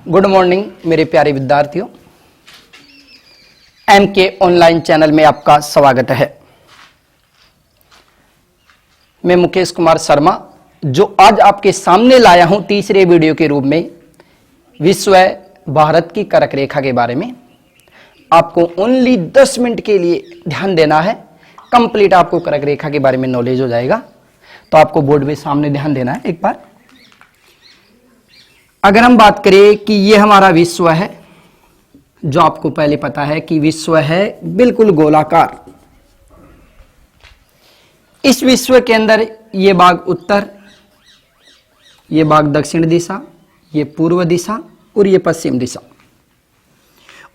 Good morning मेरे प्यारे विद्यार्थियों। एमके ऑनलाइन चैनल में आपका स्वागत है। मैं मुकेश कुमार शर्मा जो आज आपके सामने लाया हूं तीसरे वीडियो के रूप में विश्व भारत की करक रेखा के बारे में। आपको ओनली 10 मिनट के लिए ध्यान देना है, कंप्लीट आपको करक रेखा के बारे में नॉलेज हो जाएगा। तो आपको बोर्ड में सामने ध्यान देना है एक बार। अगर हम बात करें कि ये हमारा विश्व है, जो आपको पहले पता है कि विश्व है बिल्कुल गोलाकार। इस विश्व के अंदर ये भाग उत्तर, ये भाग दक्षिण दिशा, ये पूर्व दिशा और ये पश्चिम दिशा।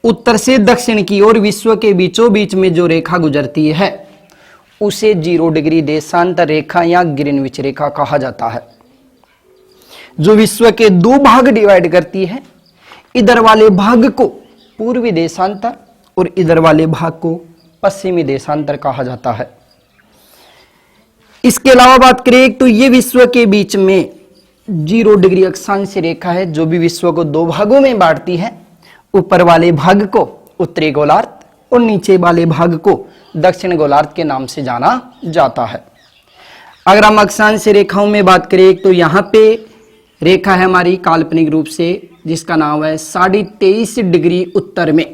उत्तर से दक्षिण की ओर विश्व के बीचों बीच में जो रेखा गुजरती है उसे 0 डिग्री देशांतर रेखा या ग्रीनविच रेखा कहा जाता है, जो विश्व के 2 भाग डिवाइड करती है। इधर वाले भाग को पूर्वी देशांतर और इधर वाले भाग को पश्चिमी देशांतर कहा जाता है। इसके अलावा बात करें तो ये विश्व के बीच में 0 डिग्री अक्षांश रेखा है, जो भी विश्व को 2 भागों में बांटती है। ऊपर वाले भाग को उत्तरी गोलार्ध और नीचे वाले भाग को दक्षिण गोलार्ध के नाम से जाना जाता है। अगर हम अक्षांश रेखाओं में बात करें तो यहाँ पे रेखा है हमारी काल्पनिक रूप से, जिसका नाम है 23.5 डिग्री उत्तर में,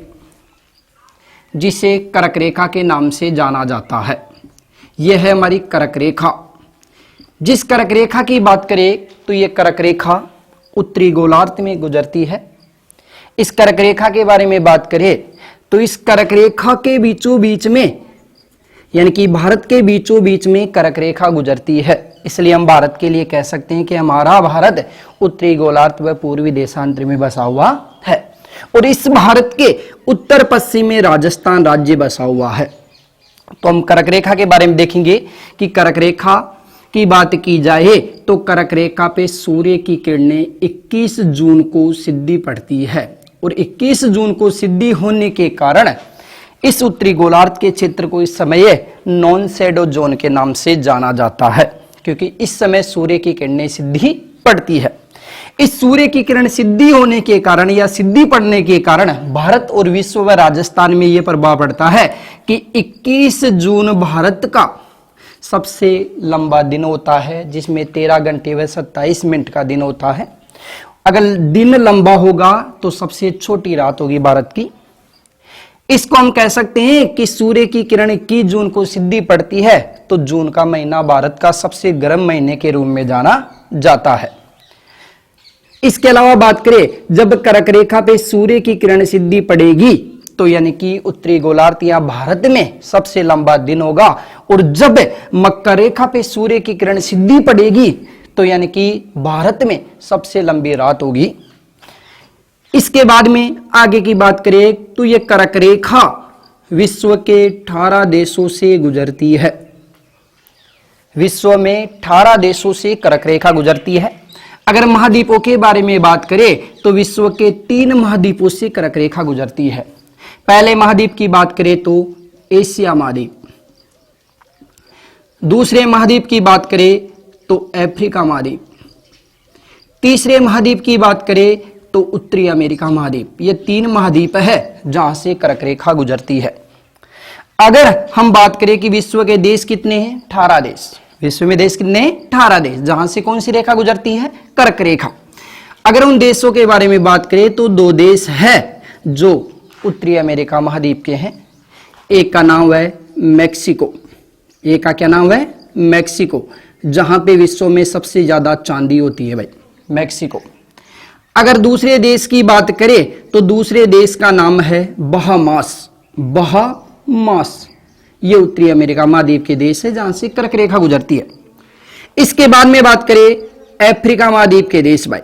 जिसे करक रेखा के नाम से जाना जाता है। यह है हमारी करक रेखा। जिस करक रेखा की बात करें तो यह करक रेखा उत्तरी गोलार्ध में गुजरती है। इस करक रेखा के बारे में बात करें तो इस करक रेखा के बीचों बीच में, यानी कि भारत के बीचों बीच में करक रेखा गुजरती है। इसलिए हम भारत के लिए कह सकते हैं कि हमारा भारत उत्तरी गोलार्ध व पूर्वी देशांतर में बसा हुआ है, और इस भारत के उत्तर पश्चिम में राजस्थान राज्य बसा हुआ है। तो हम करक रेखा के बारे में देखेंगे कि करक रेखा की बात की जाए तो करक रेखा पे सूर्य की किरणें 21 जून को सिद्धि पड़ती है, और 21 जून को सिद्धि होने के कारण इस उत्तरी गोलार्ध के क्षेत्र को इस समय नॉन शैडो जोन के नाम से जाना जाता है, क्योंकि इस समय सूर्य की किरणें सिद्धि पड़ती है। इस सूर्य की किरण सिद्धि होने के कारण या सिद्धि पड़ने के कारण भारत और विश्व व राजस्थान में यह प्रभाव पड़ता है कि 21 जून भारत का सबसे लंबा दिन होता है, जिसमें 13 घंटे व 27 मिनट का दिन होता है। अगर दिन लंबा होगा तो सबसे छोटी रात होगी भारत की। इसको हम कह सकते हैं कि सूर्य की किरण 21 जून को सिद्धि पड़ती है, तो जून का महीना भारत का सबसे गर्म महीने के रूप में जाना जाता है। इसके अलावा बात करें जब करक रेखा पे सूर्य की किरण सिद्धि पड़ेगी तो यानी कि उत्तरी गोलार्ध या भारत में सबसे लंबा दिन होगा, और जब मकर रेखा पे सूर्य की किरण सिद्धि पड़ेगी तो यानी कि भारत में सबसे लंबी रात होगी। इसके बाद में आगे की बात करें तो यह करक रेखा विश्व के 18 देशों से गुजरती है। विश्व में 18 देशों से करक रेखा गुजरती है। अगर महाद्वीपों के बारे में बात करें तो विश्व के 3 महाद्वीपों से करक रेखा गुजरती है। पहले महाद्वीप की बात करें तो एशिया महाद्वीप, दूसरे महाद्वीप की बात करें तो अफ्रीका महाद्वीप, तीसरे महाद्वीप की बात करें तो उत्तरी अमेरिका महाद्वीप। ये 3 महाद्वीप है जहां से करक रेखा गुजरती है। अगर हम बात करें कि विश्व के देश कितने हैं, 18 देश। विश्व में देश कितने हैं, 18 देश, जहां से कौन सी रेखा गुजरती है, करक रेखा। अगर उन देशों के बारे में बात करें तो 2 देश है जो उत्तरी अमेरिका महाद्वीप के हैं। एक का नाम है मैक्सिको, एक का क्या नाम है, मैक्सिको, जहां पे विश्व में सबसे ज्यादा चांदी होती है भाई, मैक्सिको। अगर दूसरे देश की बात करें तो दूसरे देश का नाम है बहामास। बहामास ये उत्तरी अमेरिका महाद्वीप के देश है जहां से कर्क रेखा गुजरती है। इसके बाद में बात करें अफ्रीका महाद्वीप के देश भाई।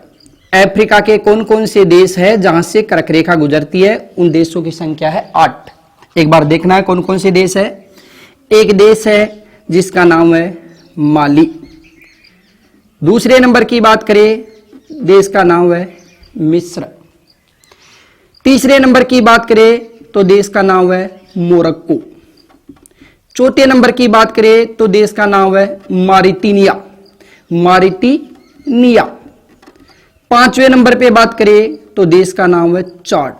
अफ्रीका के कौन कौन से देश है जहां से कर्क रेखा गुजरती है, उन देशों की संख्या है 8। एक बार देखना है कौन कौन से देश है। एक देश है जिसका नाम है माली। दूसरे नंबर की बात करें देश का नाम है मिस्र। तीसरे नंबर की बात करें तो देश का नाम है मोरक्को। चौथे नंबर की बात करें तो देश का नाम है मारिटानिया। मारिटानिया। 5वें नंबर पे बात करें तो देश का नाम है चाड।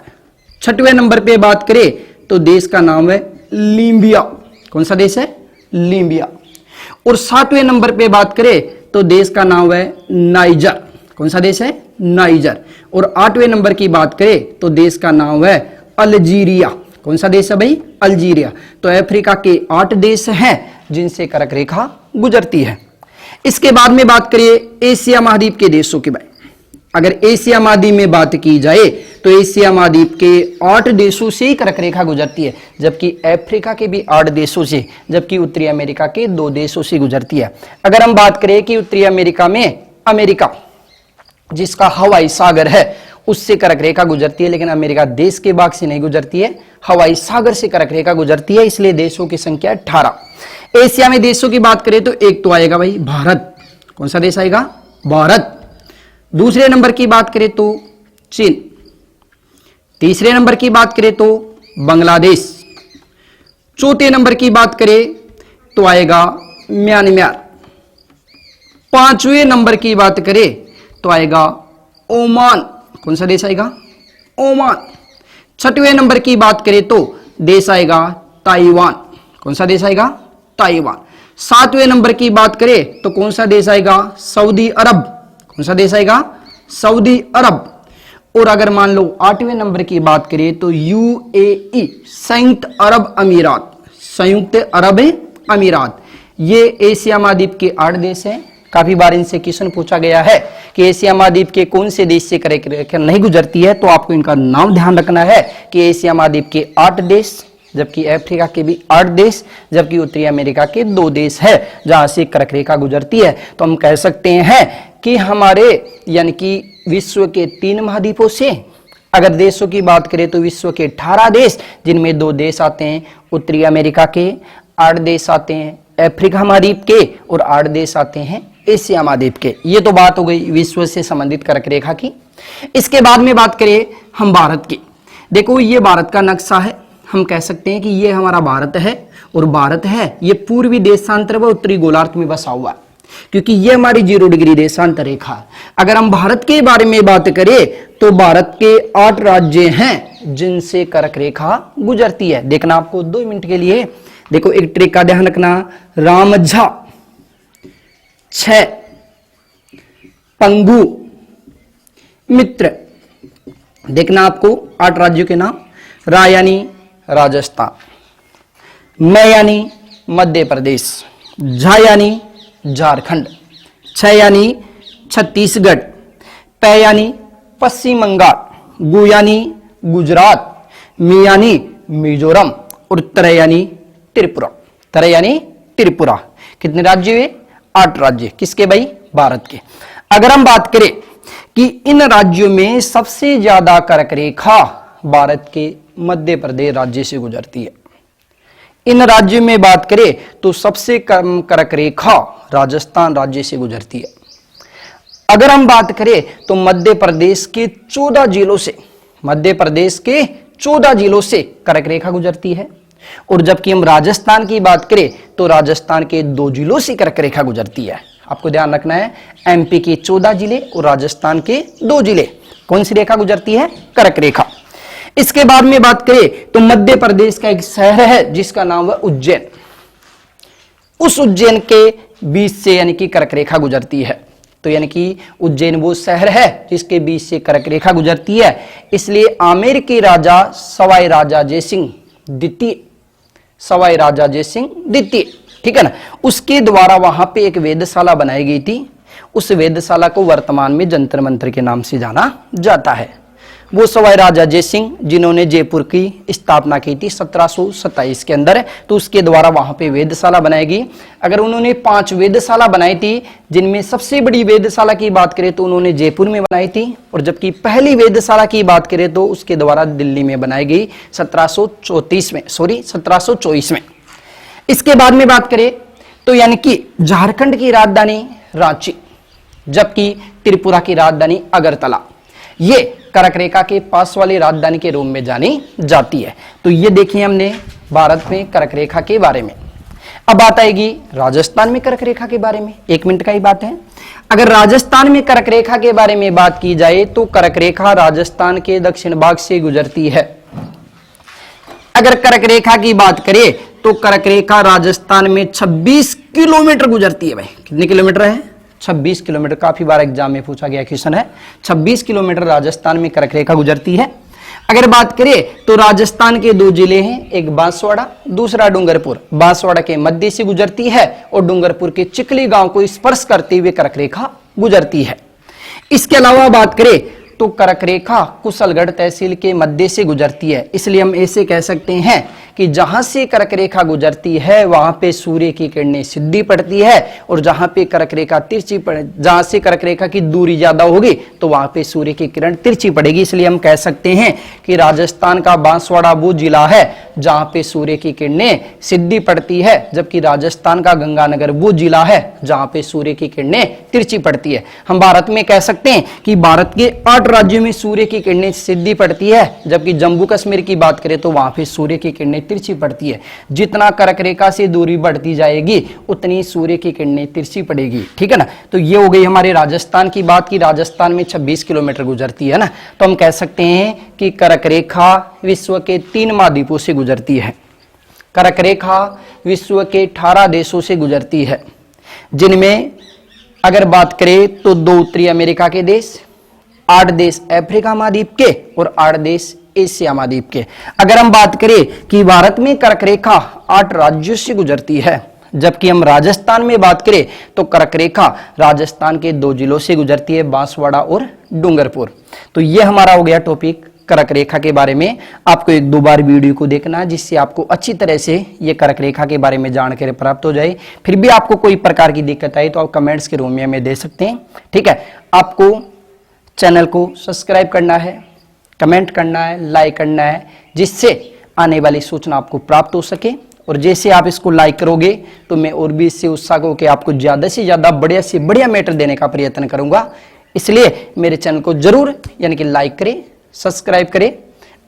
6वें नंबर पे बात करें तो देश का नाम है लीबिया। कौन सा देश है? लीबिया। और 7वें नंबर पे बात करें तो देश का नाम है नाइजर। कौन सा देश है? नाइजर। और 8वें नंबर की बात करें तो देश का नाम है अल्जीरिया। कौन सा देश है भाई? अल्जीरिया। तो अफ्रीका के 8 देश हैं जिनसे कर्क रेखा गुजरती है। इसके बाद में बात करिए एशिया महाद्वीप के देशों की। अगर एशिया महाद्वीप में बात की जाए तो एशिया महाद्वीप के 8 देशों से ही कर्क रेखा गुजरती है, जबकि अफ्रीका के भी 8 देशों से, जबकि उत्तरी अमेरिका के 2 देशों से गुजरती है। अगर हम बात करें कि उत्तरी अमेरिका में अमेरिका जिसका हवाई सागर है उससे कर्क रेखा गुजरती है, लेकिन अमेरिका देश के भाग से नहीं गुजरती है, हवाई सागर से कर्क रेखा गुजरती है, इसलिए देशों की संख्या 18। एशिया में देशों की बात करें तो एक तो आएगा भाई भारत। कौन सा देश आएगा? भारत। दूसरे नंबर की बात करें तो चीन। तीसरे नंबर की बात करें तो बांग्लादेश। चौथे नंबर की बात करें तो आएगा म्यांमार। 5वें नंबर की बात करें तो आएगा ओमान। कौन सा देश आएगा? ओमान। 6वें नंबर की बात करें तो देश आएगा ताइवान। कौन सा देश आएगा? ताइवान। 7वें नंबर की बात करें तो कौन सा देश आएगा? सऊदी अरब। कौन सा देश आएगा? सऊदी अरब। और अगर मान लो 8वें नंबर की बात करें तो यूएई, संयुक्त अरब अमीरात। संयुक्त अरब अमीरात। ये एशिया महाद्वीप के 8 देश हैं। काफी बार इनसे क्वेश्चन पूछा गया है कि एशिया महाद्वीप के कौन से देश से कर्क रेखा नहीं गुजरती है, तो आपको इनका नाम ध्यान रखना है कि एशिया महाद्वीप के 8 देश, जबकि अफ्रीका के भी 8 देश, जबकि उत्तरी अमेरिका के 2 देश है जहां से कर्क रेखा गुजरती है। तो हम कह सकते हैं कि हमारे यानी कि विश्व के 3 महाद्वीपों से अगर देशों की बात करें तो विश्व के 18 देश, जिनमें 2 देश आते हैं उत्तरी अमेरिका के, 8 देश आते हैं अफ्रीका महाद्वीप के, और 8 देश आते हैं एशिया महाद्वीप के। ये तो बात हो गई विश्व से संबंधित कर्क रेखा की। इसके बाद में बात करें हम भारत की। देखो ये भारत का नक्शा है। हम कह सकते हैं कि ये हमारा भारत है, और भारत है ये पूर्वी देशांतर व उत्तरी गोलार्ध में बसा हुआ है, क्योंकि ये हमारी 0 डिग्री देशांतर रेखा है। अगर हम भारत के बारे में बात करें तो भारत के 8 राज्य हैं जिनसे कर्क रेखा गुजरती है। देखना आपको 2 मिनट के लिए। देखो एक ट्रिक का ध्यान रखना, रामझा, 6 पंगु, मित्र। देखना आपको 8 राज्यों के नाम, रा यानी राजस्थान, म यानी मध्य प्रदेश, झा यानी झारखंड, छ यानी छत्तीसगढ़, प यानी पश्चिम बंगाल, गु यानी गुजरात, मी यानी मिजोरम, और तर यानी त्रिपुरा। तर यानी त्रिपुरा। कितने राज्य हुए? 8 राज्य। किसके भाई? भारत के। अगर हम बात करें कि इन राज्यों में सबसे ज्यादा कर्क रेखा भारत के मध्य प्रदेश राज्य से गुजरती है। इन राज्यों में बात करें तो सबसे कम कर्क रेखा राजस्थान राज्य से गुजरती है। अगर हम बात करें तो मध्य प्रदेश के 14 जिलों से, मध्य प्रदेश के 14 जिलों से कर्क रेखा गुजरती है। और जबकि हम राजस्थान की बात करें तो राजस्थान के 2 जिलों से कर्क रेखा गुजरती है। आपको ध्यान रखना है, एमपी के 14 जिले और राजस्थान के 2 जिले, कौन सी रेखा गुजरती है? कर्क रेखा। इसके बाद में बात करें तो मध्य प्रदेश का एक शहर है जिसका नाम है उज्जैन। उस उज्जैन के बीच से यानी कि कर्क रेखा गुजरती है। तो यानी कि उज्जैन वो शहर है जिसके बीच से कर्क रेखा गुजरती है। इसलिए आमेर के राजा सवाई राजा जयसिंह द्वितीय, सवाई राजा जयसिंह द्वितीय, ठीक है ना, उसके द्वारा वहां पे एक वेधशाला बनाई गई थी। उस वेधशाला को वर्तमान में जंतर मंतर के नाम से जाना जाता है। वो सवाई राजा जयसिंह जिन्होंने जयपुर की स्थापना की थी 1727 के अंदर, तो उसके द्वारा वहां पे वेधशाला बनाई गई। अगर उन्होंने 5 वेधशाला बनाई थी, जिनमें सबसे बड़ी वेधशाला की बात करें तो उन्होंने जयपुर में बनाई थी, और जबकि पहली वेधशाला की बात करें तो उसके द्वारा दिल्ली में बनाई गई 1724 में। इसके बाद में बात करें तो यानी कि झारखंड की राजधानी रांची, जबकि त्रिपुरा की राजधानी अगरतला, ये कर्क रेखा के पास वाली राजधानी के रूप में जानी जाती है। तो ये देखिए हमने भारत में कर्क रेखा के बारे में। अब बात आएगी राजस्थान में कर्क रेखा के बारे में। 1 मिनट का ही बात है। अगर राजस्थान में कर्क रेखा के बारे में बात की जाए तो कर्क रेखा राजस्थान के दक्षिण भाग से गुजरती है। अगर कर्क रेखा की बात करें तो कर्क रेखा राजस्थान में 26 किलोमीटर गुजरती है। भाई कितने किलोमीटर है? 26 किलोमीटर। काफी बार एग्जाम में पूछा गया क्वेश्चन है। 26 किलोमीटर राजस्थान में कर्क रेखा गुजरती है। अगर बात करें तो राजस्थान के 2 जिले हैं, एक बांसवाड़ा, दूसरा डूंगरपुर। बांसवाड़ा के मध्य से गुजरती है और डूंगरपुर के चिकली गांव को स्पर्श करते हुए कर्क रेखा गुजरती है। इसके अलावा बात करें तो कर्क रेखा कुशलगढ़ तहसील के मध्य से गुजरती है। इसलिए हम ऐसे कह सकते हैं कि जहां से कर्क रेखा गुजरती है वहां पे सूर्य की किरणें सीधी पड़ती है और जहां पे कर्क रेखा तिरछी पड़े, जहां से कर्क रेखा की दूरी ज्यादा होगी तो वहां पे सूर्य की किरण तिरछी पड़ेगी। इसलिए हम कह सकते हैं कि राजस्थान का बांसवाड़ा वो जिला है जहां पे सूर्य की किरणें सीधी पड़ती है, जबकि राजस्थान का गंगानगर वो जिला है जहां पे सूर्य की किरणें तिरछी पड़ती है। हम भारत में कह सकते हैं कि भारत के 8 राज्यों में सूर्य की किरणें सीधी पड़ती है, जबकि जम्मू कश्मीर की बात करें तो वहां पे सूर्य की किरणें तिरछी पड़ती है। जितना कर्क रेखा से दूरी बढ़ती जाएगी उतनी सूर्य की किरणें तिरछी पड़ेगी। ठीक है ना। तो ये हो गई हमारे राजस्थान की बात की राजस्थान में 26 किलोमीटर गुजरती है ना। तो हम कह सकते हैं कि कर्क रेखा विश्व के 3 महाद्वीपों से गुजरती है। कर्क रेखा विश्व के 18 देशों से गुजरती है, जिनमें अगर बात करें तो 2 उत्तरी अमेरिका के देश, 8 देश अफ्रीका महाद्वीप के और 8 देश एशिया महाद्वीप के। अगर हम बात करें कि भारत में कर्क रेखा 8 राज्यों से गुजरती है, जबकि हम राजस्थान में बात करें तो कर्क रेखा राजस्थान के 2 जिलों से गुजरती है, बांसवाड़ा और डूंगरपुर। तो ये हमारा हो गया टॉपिक कर्क रेखा के बारे में। आपको 1-2 बार वीडियो को देखना है जिससे आपको अच्छी तरह से ये कर्क रेखा के बारे में जानकारी प्राप्त हो जाए। फिर भी आपको कोई प्रकार की दिक्कत आई तो आप कमेंट्स के रूप में हमें दे सकते हैं। ठीक है। आपको चैनल को सब्सक्राइब करना है, कमेंट करना है, लाइक करना है, जिससे आने वाली सूचना आपको प्राप्त हो सके। और जैसे आप इसको लाइक करोगे तो मैं और भी इससे उत्साह होकर आपको ज्यादा से ज्यादा बढ़िया से बढ़िया मैटर देने का प्रयत्न करूंगा। इसलिए मेरे चैनल को जरूर यानी कि लाइक करें, सब्सक्राइब करें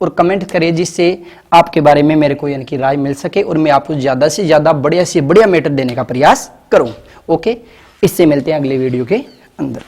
और कमेंट करें, जिससे आपके बारे में मेरे को यानी कि राय मिल सके और मैं आपको ज्यादा से ज्यादा बढ़िया से बढ़िया मैटर देने का प्रयास करूं। ओके, इससे मिलते हैं अगले वीडियो के अंदर।